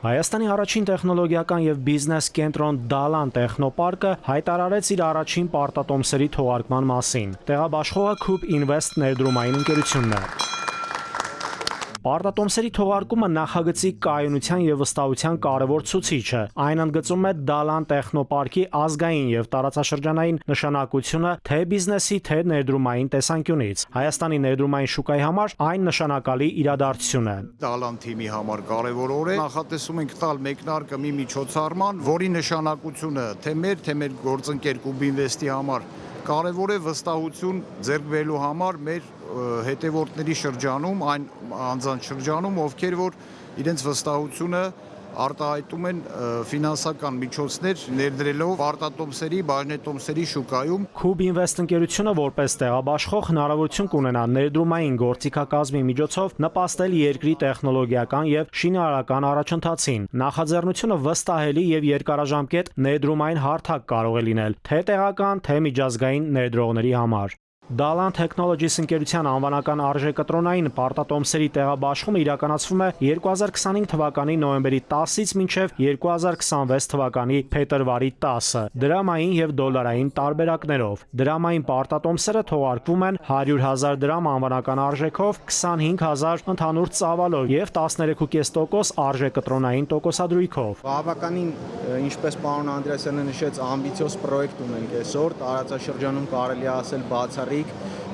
Հայաստանի առաջին տեխնոլոգիական եւ բիզնես կենտրոն Դալան տեխնոպարկը հայտարարեց իր առաջին պարտատոմսերի թողարկման մասին։ Տեղաբաշխողը Cube Invest ներդրումային ընկերությունն է։ Պարտատոմսերի թողարկումը նախագծի կայունության եւ վստահության կարևոր ցուցիչ է։ Այն ընդգծում է Դալան տեխնոպարկի ազգային եւ տարածաշրջանային նշանակությունը թե բիզնեսի, թե ներդրումային տեսանկյունից։ Հայաստանի ներդրումային շուկայի համար այն նշանակալի իրադարձություն է։ Դալան թիմի համար կարևոր օր է։ Նախատեսում ենք տալ մեկնարկը մի միջոցառման, որի նշանակությունը թե մեր գործընկեր Cube Invest-ի համար կարևոր է վստահություն ձեռք բերելու համար մեր հետևորդների շրջանում, այն անձանց շրջանում, ովքեր որ իրենց վստահությունը արտահայտում են ֆինանսական միջոցներ ներդրելով պարտատոմսերի, բաժնետոմսերի շուկայում։ Cube Invest ընկերությունը որպես տեղաբաշխող հնարավորություն կունենա ներդրումային գործիքակազմի միջոցով նպաստել երկրի տեխնոլոգիական եւ շինարարական առաջընթացին։ Նախաձեռնությունը վստահելի եւ երկարաժամկետ ներդրումային հարթակ կարող է լինել թե տեղական, թե միջազգային ներդրողների համար։ Dalan Technologies ընկերության անվանական արժեկտրոնային պարտատոմսերի տեղաբաշխումը իրականացվում է 2025 թվականի նոյեմբերի 10-ից մինչև 2026 թվականի փետրվարի 10-ը դրամային եւ դոլարային տարբերակներով։ Դրամային պարտատոմսերը թողարկվում են 100,000 դրամ անվանական արժեքով, 25,000 ընդհանուր ծավալով եւ 13.5% արժեկտրոնային տոկոսադրույքով։ Բավականին, ինչպես պարոն Անդրեասյանը նշեց, ամբիցիոզ պրոյեկտ ունենք այսօր, տարածաշրջանում կարելի է ասել բացառիկ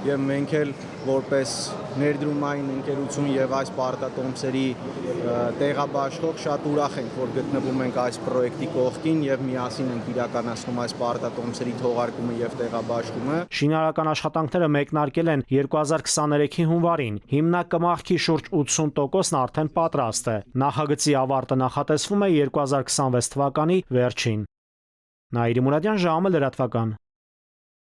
եւ մենք էլ որպես ներդրումային ընկերություն եւ այս պարտատոմսերի տեղաբաշխող շատ ուրախ ենք, որ գտնվում ենք այս պրոյեկտի կողքին եւ միասին ենք իրականացնում այս պարտատոմսերի թողարկումը եւ տեղաբաշխումը։ Շինարարական աշխատանքները մեկնարկել են 2023-ի հունվարին։ Հիմնակմախքի շուրջ 80%-ն արդեն պատրաստ է։ Նախագծի ավարտը նախատեսվում է 2026 թվականի վերջին։ Նաիրի Մուրադյան, ժամը լրատվական։